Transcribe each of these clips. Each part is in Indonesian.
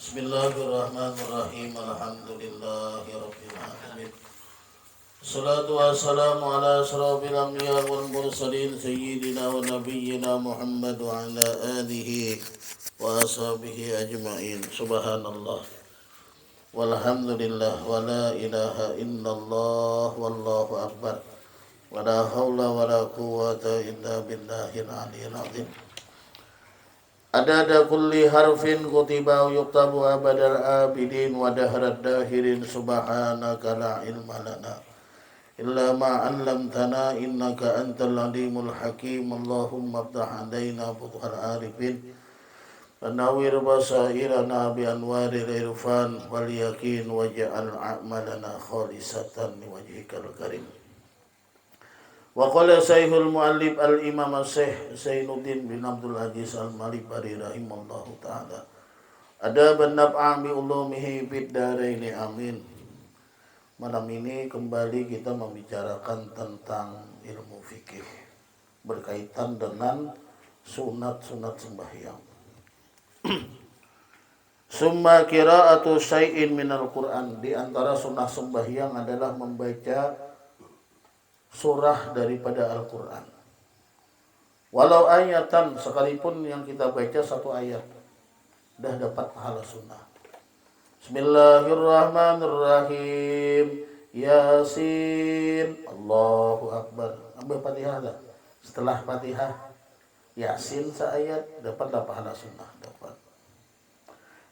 Bismillahirrahmanirrahim. Alhamdulillahirabbil alamin. Salatu wassalamu ala asyrafil anbiya wal mursalin sayyidina wa nabiyyina Muhammad wa ala alihi wa ashabihi ajma'in. Subhanallah walhamdulillah wa la ilaha illallah wallahu akbar. Wa la haula wa la quwwata illa billahil aliyyil azim. Adada kulli harfin kutiba yuktabu abadal abidin wa dahrad dahirin subhanaka la ilma lana illa ma 'allamtana innaka antal alimul hakim. Allahumma iftah alaina futuhal arifin wa nawwir basairana bi anwaril irfan wal yaqin waj'al a'malana khalisatan liwajhikal karim. Wa qala Syekhul Mu'allif al-Imam Syekh Zainuddin bin Abdul Aziz al-Malibari rahimahullahu ta'ala, adaban naf'a bi ulumihi fid dharaini amin. Malam ini kembali kita membicarakan tentang ilmu fikih berkaitan dengan sunat-sunat sembahyang. Summa qira'atu syai'in minal Qur'an. Di antara sunah sembahyang adalah membaca surah daripada Al-Quran. Walau ayatan, sekalipun yang kita baca satu ayat, dah dapat pahala sunnah. Bismillahirrahmanirrahim. Yasin. Allahu Akbar. Ambil Fatihah dah. Setelah Fatihah, Yasin seayat, dapatlah pahala sunnah. Dapat.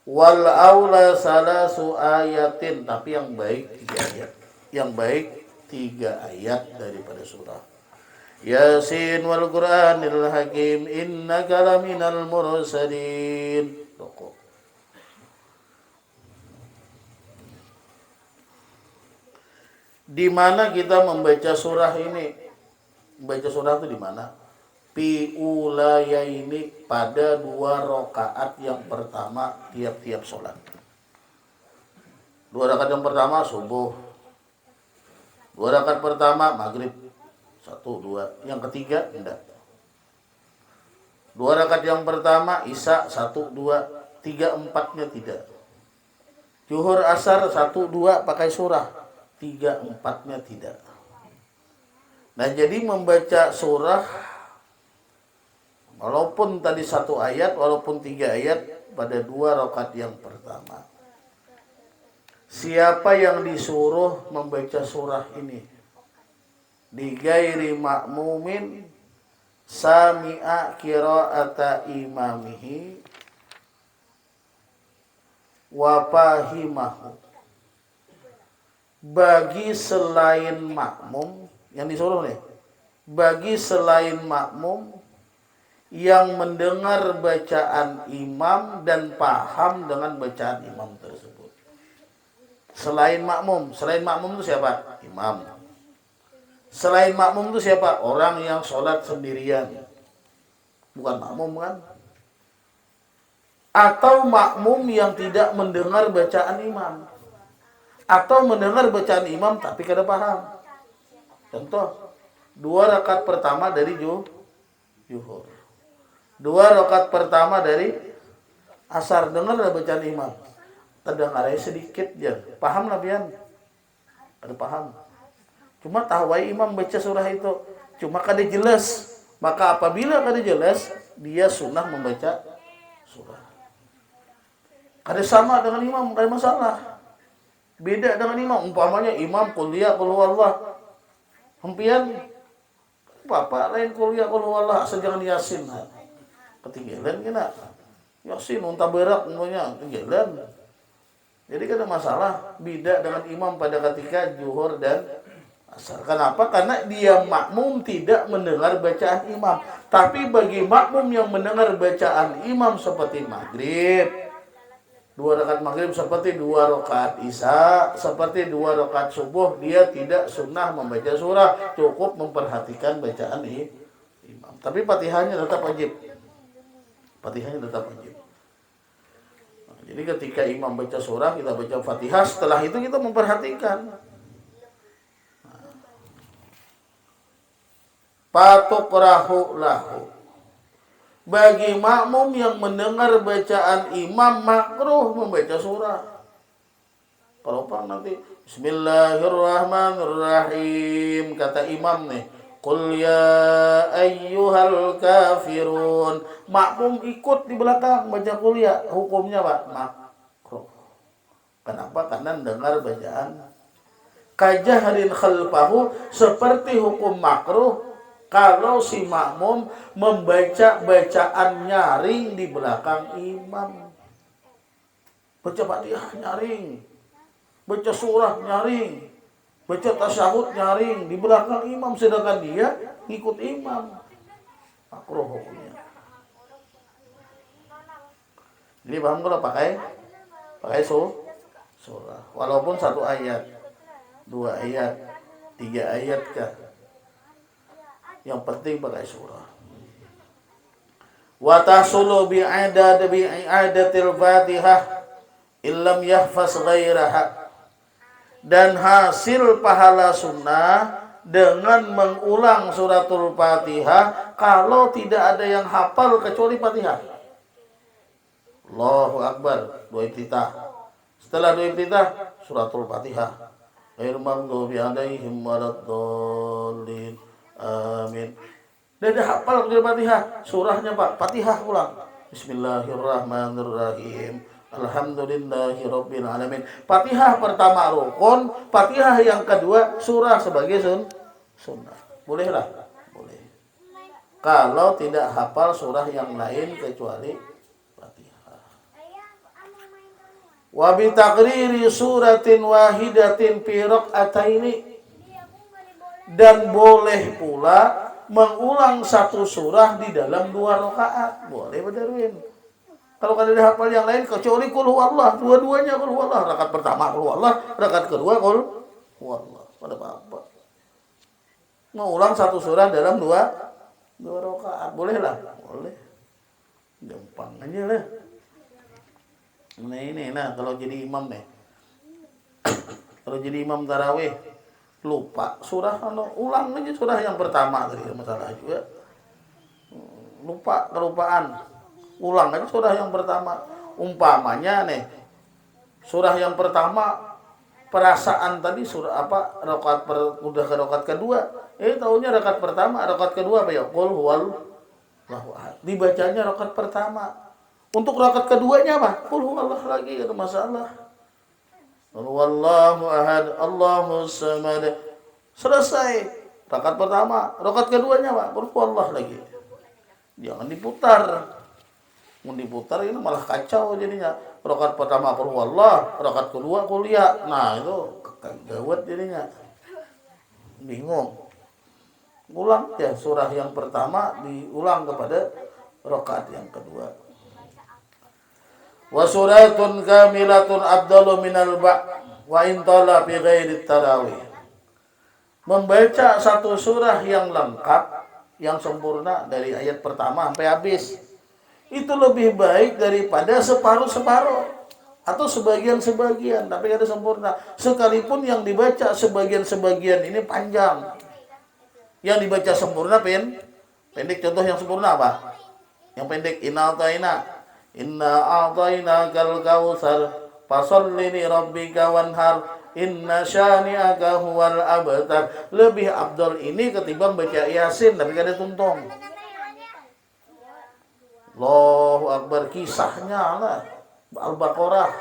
Wal aula salasu ayatin. Tapi yang baik 3 ayat. Yang baik 3 ayat daripada surah Yasin wal Qur'anil Hakim innaka laminal mursalin. Di mana kita membaca surah ini? Membaca surah itu di mana? Fi ulayaini, pada 2 rakaat yang pertama tiap-tiap sholat. 2 rakaat yang pertama subuh, 2 rakaat pertama maghrib 1, 2. Yang ketiga enggak. 2 rakaat yang pertama isya 1, 2, 3, 4-nya tidak. Zuhur asar 1, 2 pakai surah, 3, 4-nya tidak. Nah, jadi membaca surah walaupun tadi 1 ayat, walaupun 3 ayat pada 2 rakaat yang pertama. Siapa yang disuruh membaca surah ini? Di gairi ma'mumin sami'a qira'ata imamihi wa fahimahu. Bagi selain makmum, yang disuruh nih, bagi selain makmum yang mendengar bacaan imam dan paham dengan bacaan imam tersebut. Selain makmum itu siapa? Imam. Selain makmum itu siapa? Orang yang sholat sendirian, bukan makmum kan? Atau makmum yang tidak mendengar bacaan imam, atau mendengar bacaan imam tapi kada paham. Contoh, 2 rakaat pertama dari Zuhur, 2 rakaat pertama dari asar, dengar bacaan imam, terdengar sedikit dia, paham lah biar, ada paham. Cuma tahu imam baca surah itu, cuma kada jelas. Maka apabila kada jelas, dia sunnah membaca surah. Kada sama dengan imam, kada masalah. Beda dengan imam, umpamanya imam kuliah qul huwallah, hempian bapak lain kuliah qul huwallah, asal jangan Yasin. Ketinggalan kena Yasin unta berak umumnya ketinggalan. Jadi kada masalah, beda dengan imam pada ketika zuhur dan asar. Kenapa? Karena dia makmum tidak mendengar bacaan imam. Tapi bagi makmum yang mendengar bacaan imam seperti maghrib, 2 rakaat maghrib, seperti 2 rakaat isya, seperti 2 rakaat subuh, dia tidak sunnah membaca surah, cukup memperhatikan bacaan imam. Tapi Fatihahnya tetap wajib. Fatihahnya tetap wajib. Jadi ketika imam baca surah, kita baca Fatihah, setelah itu kita memperhatikan. Patukrahu lahu. Bagi makmum yang mendengar bacaan imam makruh membaca surah. Kalau pak nanti Bismillahirrahmanirrahim kata imam nih, Qul ya ayyuhal kafirun, makmum ikut di belakang baca qul ya, hukumnya pak makruh. Kenapa? Karena dengar bacaan. Kajahrin khalfahu, seperti hukum makruh kalau si makmum membaca bacaan nyaring di belakang imam. Baca Fatihah nyaring, baca surah nyaring, baca tasyahud nyaring di belakang imam, sedangkan dia ngikut imam. Makruh hukumnya. Jadi paham kalau pakai surah. Walaupun satu ayat, 2 ayat, 3 ayat kah. Yang penting pakai surah. Wa tahsulu bi'adatil Fatihah illam yahfaz ghairaha, dan hasil pahala sunnah dengan mengulang suratul Fatihah kalau tidak ada yang hafal kecuali Fatihah. Allahu Akbar, 2 iftitah. Setelah 2 iftitah suratul Fatihah. Ghairil maghdubi 'alaihim waladdallin. Amin. Dan dia hafal dari Fatihah, surahnya Pak, Fatihah ulang. Bismillahirrahmanirrahim. Alhamdulillahirabbil alamin. Fatihah pertama rukun, Fatihah yang kedua surah sebagai sunnah. Boleh lah, boleh. Kalau tidak hafal surah yang lain kecuali Fatihah. Wa bi taqriri suratin wahidatin fi raq'ataini, dan boleh pula mengulang satu surah di dalam 2 rakaat. Boleh Badarwin. Kalau kalian hafal yang lain kecuali qul huwallah, dua-duanya qul huwallah. Rakaat pertama qul huwallah, rakaat kedua qul huwallah. Pada apa? Mengulang satu surah dalam 2 rakaat. Boleh lah, boleh. Gampang aja lah. Nah, kalau jadi imam nih. Kalau jadi imam tarawih lupa surah, ulang aja surah yang pertama tadi, masalah juga. Kelupaan. Ulang aja surah yang pertama. Umpamanya nih, surah yang pertama perasaan tadi surah apa? Udah ke rakaat kedua. Taunya rakaat pertama, rakaat kedua apa ya? Qul huwallahu ahad. Dibacanya rakaat pertama. Untuk rakaat keduanya apa? Qul huwallahu lagi, ada masalah. Wallahu ahad, Allahus samad. Selesai rakaat pertama, rakaat keduanya Pak, berkuallah lagi. Jangan diputar. Mau diputar ini malah kacau jadinya. Rakaat pertama berkuallah, rakaat kedua kuliah. Nah, itu gawat jadinya. Bingung. Ulang ya surah yang pertama diulang kepada rakaat yang kedua. Wa suratun kamilatun afdalu minal wa in tala bi ghairi tarawih. Membaca satu surah yang lengkap, yang sempurna dari ayat pertama sampai habis, itu lebih baik daripada separuh-separuh atau sebagian-sebagian, tapi ada sempurna. Sekalipun yang dibaca sebagian-sebagian ini panjang. Yang dibaca sempurna pendek. Contoh yang sempurna apa? Yang pendek, Inna a'tainakal kautsar fasholli li rabbika wanhar inna syani'aka huwal abtar. Lebih afdal ini ketimbang baca Yasin tapi kada tuntong. Allahu Akbar, kisahnya lah Al-Baqarah.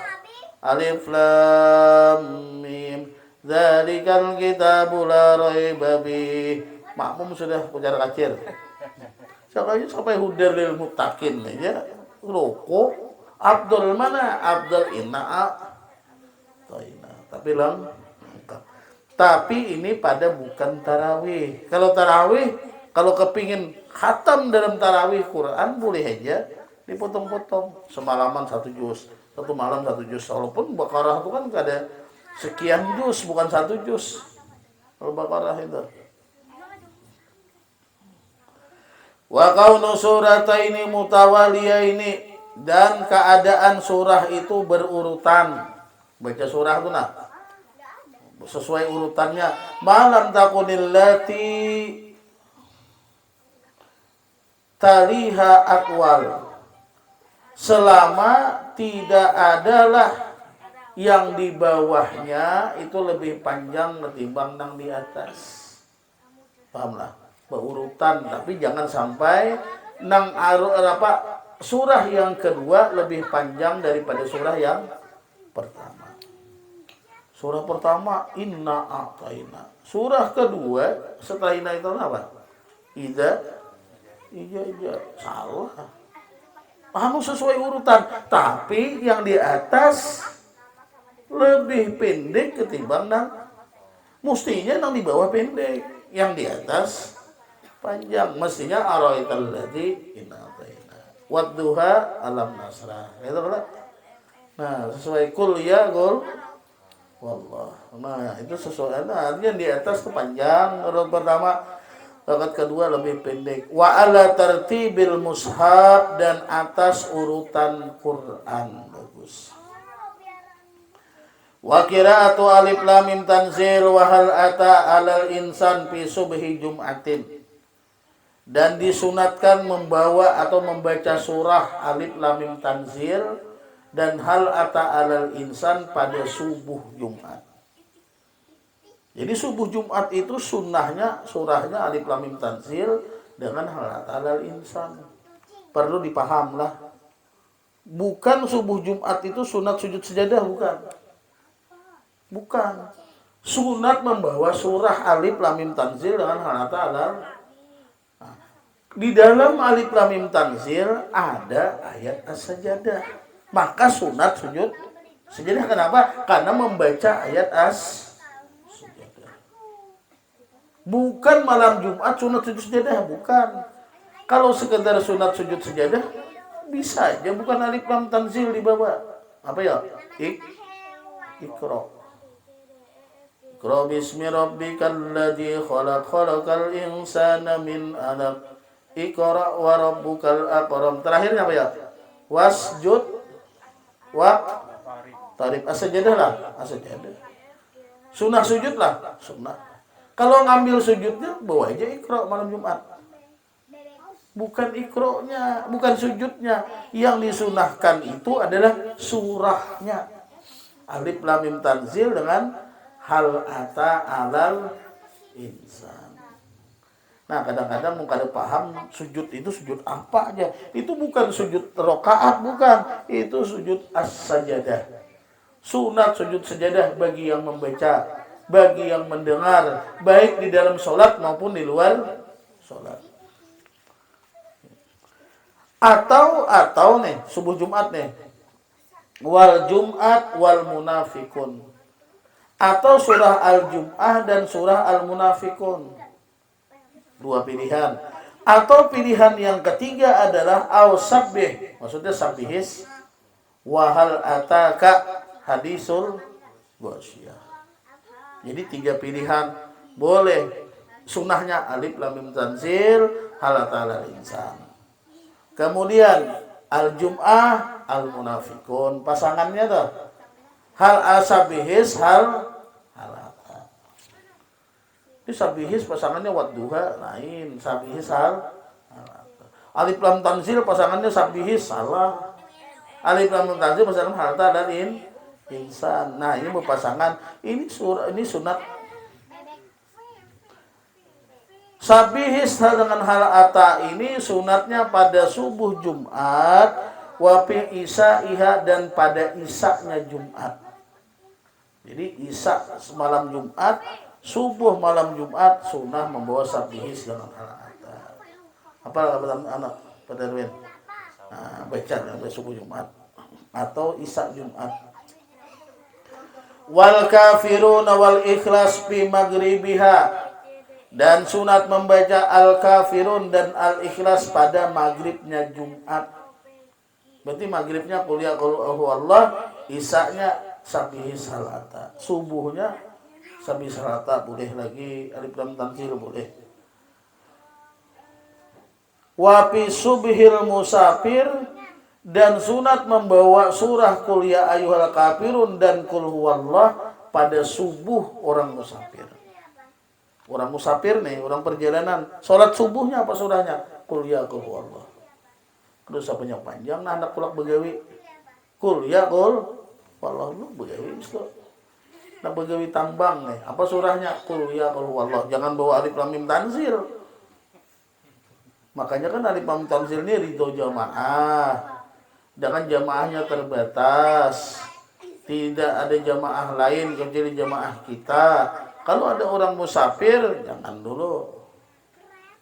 Alif lam mim dzalikal kitabu la raiba fi. Makmum sudah pujar kacir. Sampai hudar lil muttaqin ya. Roko Abdul mana? Abdul inna Taina. Tapi lengkap. Tapi ini pada bukan tarawih. Kalau tarawih, kalau kepingin khatam dalam tarawih Quran boleh aja dipotong-potong. Semalaman 1 juz, 1 malam 1 juz. Walaupun Baqarah itu kan ada sekian juz, bukan 1 juz. Kalau Baqarah itu. Wa kaunu surataini mutawaliyaini, dan keadaan surah itu berurutan. Baca surah itu sesuai urutannya. Malam takunil lati taliha akwal, selama tidak adalah yang di bawahnya itu lebih panjang ketimbang yang di atas. Pahamlah? Berurutan, tapi jangan sampai surah yang kedua lebih panjang daripada surah yang pertama. Surah pertama inna a'taina. Surah kedua setelah inna itu apa? Ija. Salah. Kamu sesuai urutan, tapi yang di atas lebih pendek ketimbang mestinya yang di bawah pendek, yang di atas panjang. Mestinya araital ladzi inataina wadduha alam nasrah. Itu kan? Nah, sesuai kul ya kul wallah. Nah, itu sesuai. Nah, artinya di atas itu panjang, urut pertama, rakaat kedua lebih pendek. Wa ala tartibil mushaf, dan atas urutan Quran. Bagus. Wa qiraatu alif lam mim tanzil wa hal ata alal insan fi subhi jum'atin. Dan disunatkan membawa atau membaca surah alif lam mim tanzil dan hal ata alal insan pada subuh Jumat. Jadi subuh Jumat itu sunnahnya surahnya alif lam mim tanzil dengan hal ata alal insan. Perlu dipahamlah. Bukan subuh Jumat itu sunat sujud sejadah, bukan. Sunat membawa surah alif lam mim tanzil dengan hal ata alal. Nah, di dalam alif lam mim tanzil ada ayat as-sajadah. Maka sunat sujud sejadah. Kenapa? Karena membaca ayat as-sajadah. Bukan malam Jumat sunat sujud sejadah, bukan. Kalau sekedar sunat sujud sejadah bisa aja, bukan alif lam tanzil dibawa. Apa ya? Iqra. Iqra bismi rabbikal ladzi khalaq, khalaqal insana min 'alaq. Iqra wa rabbukal akram. Terakhirnya apa ya? Wasjud tarif as-sajadah lah, as-sajadah. Sunnah sujud lah, sunnah. Kalau ngambil sujudnya bawa aja Iqra malam Jumat. Bukan Iqra-nya, bukan sujudnya. Yang disunahkan itu adalah surahnya. Alif lam mim tanzil dengan hal ata alal insan. Nah, kadang-kadang mungkin ada paham sujud itu sujud apa aja. Itu bukan sujud rakaat, bukan. Itu sujud as-sajadah. Sunat sujud sejadah bagi yang membaca, bagi yang mendengar, baik di dalam sholat maupun di luar sholat. Atau nih, subuh Jumat nih. Wal Jum'at wal Munafikun. Atau surah Al-Jum'ah dan surah Al-Munafikun. Dua pilihan. Atau pilihan yang ketiga adalah sabbih, maksudnya sabbihis, wahal ataka hadisul ghasyiyah. Jadi tiga pilihan. Boleh sunnahnya alif lam mim tanzil, hal atala insan. Kemudian al-jum'ah, al-munafikun, pasangannya tuh hal asabihis, hal sabihis pasangannya wadduha lain, sabihis hal. Alif lam tanzil pasangannya sabihis salah. Alif lam tanzil pasangan harta dan insan. Nah, ini berpasangan. Ini sunat. Sabihis dengan hal ata ini sunatnya pada subuh Jumat, wafi isya'iha, dan pada isaknya Jumat. Jadi isak malam Jumat, subuh malam Jumat sunnah membawa sabihis dengan al-ata. Apa anak pada Darwin? Nah, baca subuh Jumat atau isak Jumat. Wal kafiruna wal ikhlas fi maghribiha, dan sunat membaca al-kafirun dan al-ikhlas pada maghribnya Jumat. Berarti maghribnya qul ya Allah, isaknya sabihis al-ata, subuhnya sabihis al-ata, boleh lagi alif lam tanzil boleh. Wa fi subhil musafir, dan sunat membawa surah qul ya ayyuhal kafirun dan qul huwallah pada subuh orang musafir. Orang musafir nih, orang perjalanan, sholat subuhnya apa surahnya? Qul ya qul huwallah. Dosa banyak panjang nah anak kulak begawi. Qul ya qul huwallah lu begawi itu. Nah begawi tambang nih. Apa surahnya? Qul ya qul huwallah. Jangan bawa alif lam mim tanzil. Makanya kan alif lam mim tanzil ini ridho jamaah. Dengan jamaahnya terbatas. Tidak ada jamaah lain kecuali jamaah kita. Kalau ada orang musafir, jangan dulu.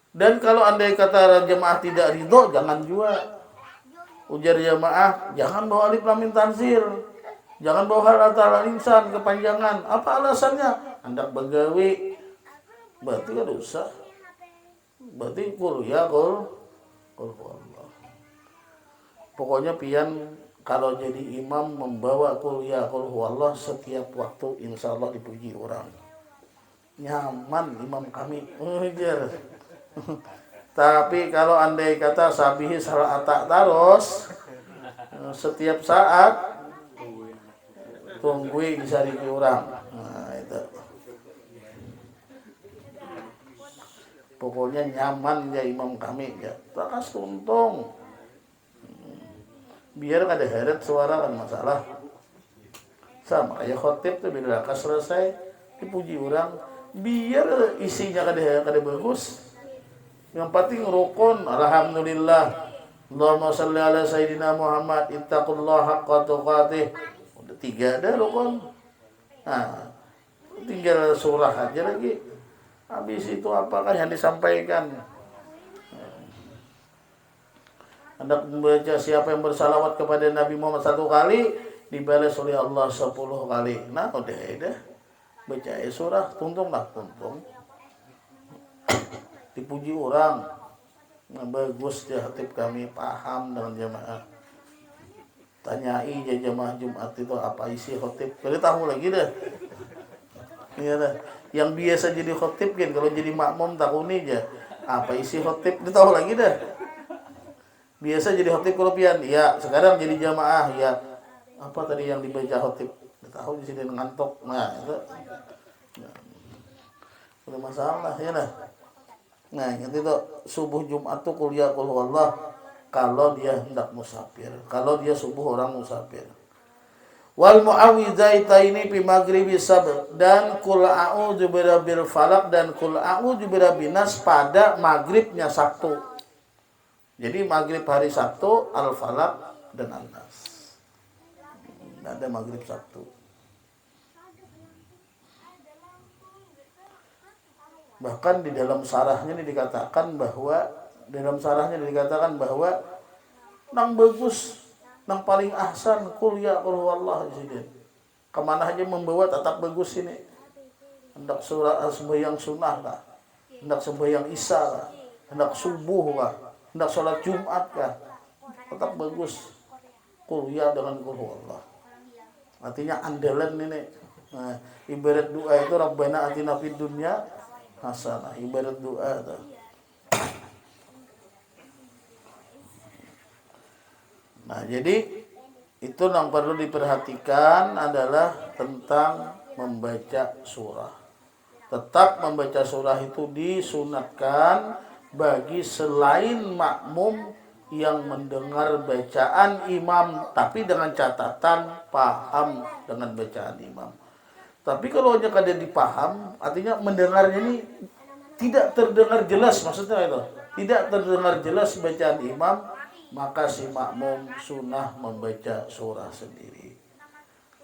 Dan kalau andai kata jamaah tidak ridho, jangan juga. Ujar jamaah, jangan bawa alif lam mim tanzil. Jangan bawa hal atau insan kepanjangan. Apa alasannya? Hendak begawi. Berarti kan dosa. Berarti qul ya qul huwallah. Pokoknya pian kalau jadi imam membawa qul ya qul huwallah setiap waktu insyaallah dipuji orang. Nyaman imam kami. Ujar. Tapi kalau andai kata sabihi salah atak taros setiap saat tungguin cari orang. Nah, itu. Pokoknya nyaman ya imam kami ya. Takas tuntung. Biar ada heret suara kan masalah. Sama kayak khotib tuh bila selesai dipuji orang, biar isinya kada bagus. Yang penting rukun, alhamdulillah. Allahumma salli ala sayyidina Muhammad, ittaqullaha haqqa tuqatih. Udah 3 dah rukun. Nah, tinggal surah aja lagi. Habis itu apakah yang disampaikan? Hendak membaca siapa yang bersalawat kepada Nabi Muhammad 1 kali, dibalas oleh Allah 10 kali. Nah, udah. Baca surah, tuntung. Dipuji orang, nah, bagus ya khatib kami paham dengan jamaah. Tanyai ya jamaah Jumat itu apa isi khatib, kali tahu lagi dah. Iya dah. Yang biasa jadi khatib kan kalau jadi makmum takuni aja apa isi khatib, dia tahu lagi dah. Biasa jadi khatib kalau pian, ya sekarang jadi jamaah ya apa tadi yang dibaca khatib, dia tahu di sini ngantuk. Nah itu, ya. Udah masalah ya dah. Nah, itu subuh Jumat tuh qul ya qul huwallah kalau dia hendak musafir. Kalau dia subuh orang musafir. Wal mu'awwidzaitaini fi maghribi sabr dan qul a'udzu birabbil falaq dan qul a'udzu birabbin nas pada maghribnya Sabtu. Jadi maghrib hari Sabtu al-falaq dan an-nas. Ada maghrib Sabtu. Bahkan di dalam sarahnya dikatakan bahwa nang bagus, nang paling ahsan qul ya qul huwallah di sini. Kemana aja membawa tetap bagus ini. Hendak surah sembahyang sunnah kah? Hendak sembahyang isya kah? Hendak subuh kah? Hendak sholat Jumat kah? Tetap bagus. Qul ya dengan qul huwallah. Artinya andalan ini. Nah, ibarat doa itu Rabbana atina fid dunya hasanah, ibarat doa tuh. Nah, jadi itu yang perlu diperhatikan adalah tentang membaca surah. Tetap membaca surah itu disunatkan bagi selain makmum yang mendengar bacaan imam, tapi dengan catatan paham dengan bacaan imam. Tapi kalau hanya kada dipaham, artinya mendengarnya ini tidak terdengar jelas, maksudnya itu. Tidak terdengar jelas bacaan imam, maka si makmum sunnah membaca surah sendiri.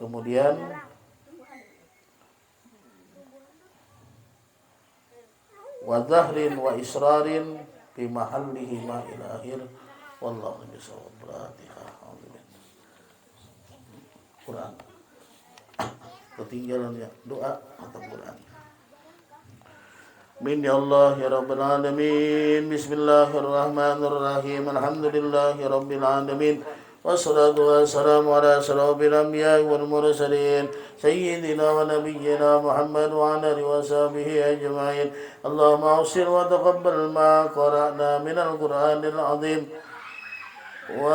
Kemudian wa zahrin wa israrin fi mahallihi ma ila akhir wallahu bisawab. Quran ketinggalan ya doa atau Quran. Min ya Allah ya Rabbal Alamin. Bismillahirrahmanirrahim. Alhamdulillahi Rabbil Alamin. Wassalatu wassalamu ala asyrafil anbiya'i wal mursalin sayyidina wa nabiyyina Muhammad wa ala alihi wa sahbihi ajma'in. Allahumma awsil wa taqabbal ma qara'na minal Qur'anil azim wa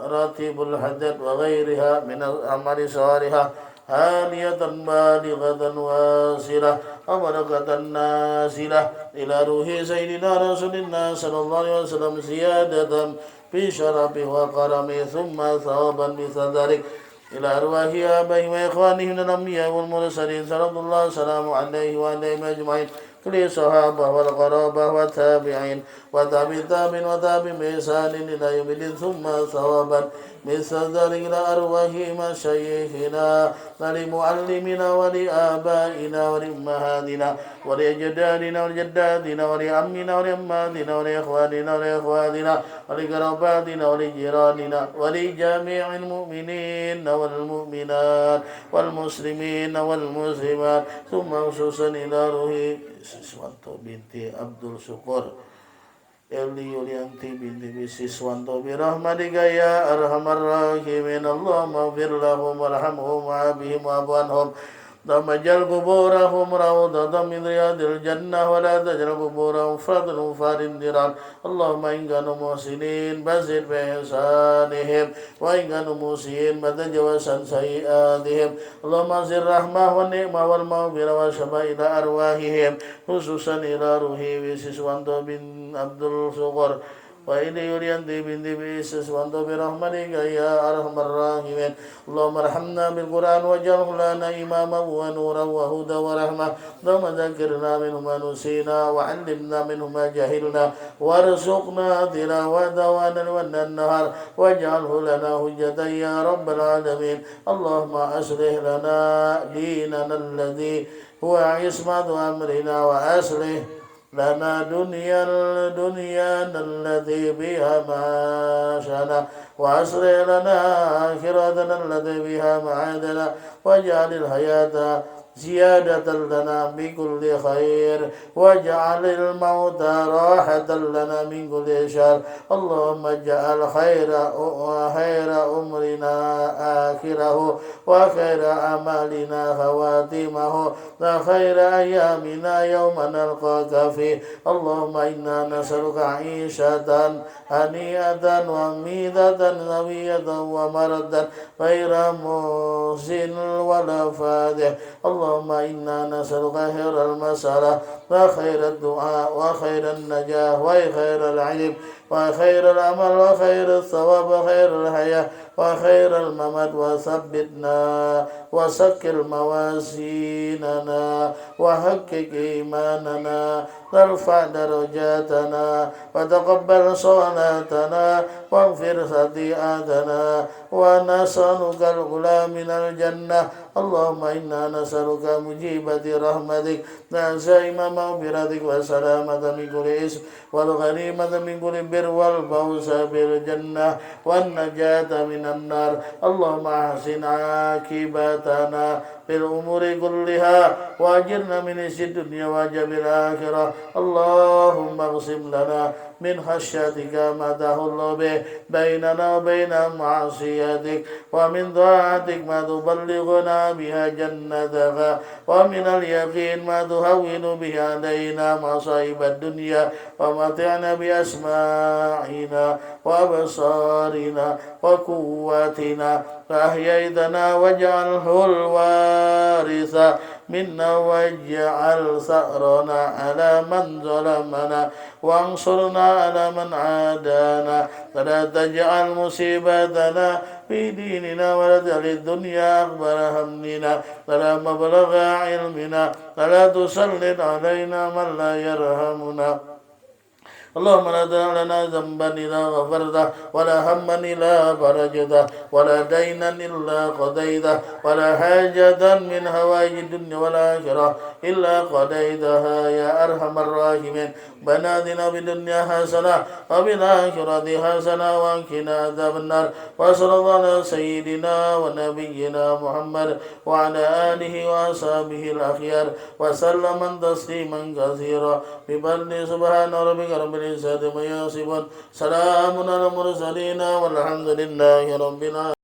ratibul hadat wa ghairiha minal amali salihah هانية بالغة واصلة وبركة نازلة إلى روح سيدنا رسول الله صلى الله عليه وسلم زيادة في شرف وكرم ثم ثوابا مثل ذلك إلى أرواح آبائهم وإخوانهم من الأنبياء والمرسلين صلى الله وسلم عليه وعليهم أجمعين للصحابة والقرابة والتابعين وتابع وتابع بإحسان إلى يوم الدين ثم ثوابا مثل ذلك إلى أرواح مشايخنا ولمعلمنا ولآبائنا ولأمهاتنا ولأجدادنا ولجداتنا ولأمنا ولأماتنا ولإخواننا ولإخواتنا ولقراباتنا ولجيراننا ولجميع المؤمنين والمؤمنات والمسلمين والمسلمات ثم خصوصا إلى روح Siswanto binti Abdul Syukur Eli Yulianti binti Siswanto birahmatika ya arhamar rahimin Allahumma fir lahum warhamhum wa'abihim wa'abuanhum Damajal kuburahum rawdatan min riyadil jannah wa la tajal kuburahum fadlan farindiran Allahumma in kanu muhsinin bazid bi ihsanihim wa in kanu musiin batajawazan sayiatihim Allahumma zir rahmah wa ni'mah wal maghfirah wa syafa'a ila arwahihim khususan ila ruhi wa Siswanto bin Abdul Syukur wa ini yurianti binti Siswanto birahmatika ya arhamar rahimin Allahumma arhamna bil Qur'an waj'alhu lana imaman wa nuran wa hudan wa rahmah Allahumma dhakkirna minhu ma nusina wa 'allimna minhu ma jahilna warzuqna tilawatahu wan nahar waj'alhu lana hujjatan ya rabbal alamin Allahumma aslih lana dinana alladhi huwa 'ismatu amrina wa aslih lana dunyana allati biha ma'ashana wa aslih lana akhiratana allati biha ma'adana waj'alil hayata ziyadatan lana min kulli khair waj'alil mauta rahatan lana min kulli syarr Allahumma ja'al khaira umrina akhirahu wa khaira amalina khawatimahu wa khaira ayyamina yawma nalqaka fi Allahumma inna nas'aluka 'ishatan haniyatan wa midatan zawiyatan wa maradan ghaira muhsin wala fadih Allahumma inna nas'aluka khairal mas'alah wa khairal du'a wa khairal najah wa khairal 'ilm wa khairal amal wa khairal thawab wa khairal hayah wa khairal mamat wa thabbitna wa sakkil mawazinana wa haqqik imanana warfa' darajatana wa taqabbal salatana waghfir khati'atana wa nas'aluka al-ghula minal jannah Allahumma inna nas'aluka mujibati rahmatik nazaima maghfiratik wa salamata min kulli ism wal ghanimata min kulli bir wal fawza bil jannah wan najata minan nar Allahumma ahsin akibatana bil umuri kulliha wajirna min isyid dunya wa jabil akhirah Allahumma qsim lana min khasyatika ma tahullu bainana wa baina ma'asiyatik wa min ta'atik ma tuballighuna biha jannataka wa min al-yaqin ma tuhawwinu biha alaina masa'ibad dunya wa mati'na bi asma'ina wa absarina wa quwwatina fa ahyaitana waj'alhu al-waritha minna waj'al sa'rana ala man zalamana wansurna ala man adana wala taj'al musibatana fi dinina wala taj'al dunya akbar hamnina wala mablagha ilmina wala tusallit alaina man la yarhamuna اللهم لا تدع لنا ذنبا إلا غفرته ولا هما إلا فرجته ولا دينا إلا قضيته ولا حاجة من هوائج الدنيا والآخرة إلا قضيتها يا أرحم الراحمين بنادنا بالدنيا حسنة وبالآخرة حسنة وقنا عذاب النار وصلى الله على سيدنا ونبينا محمد وعلى آله وأصحابه الأخيار وسلم تسليما كثيرا بفضل سبحان ربك رب العزة عما يصفون سلام على المرسلين والحمد لله رب العالمين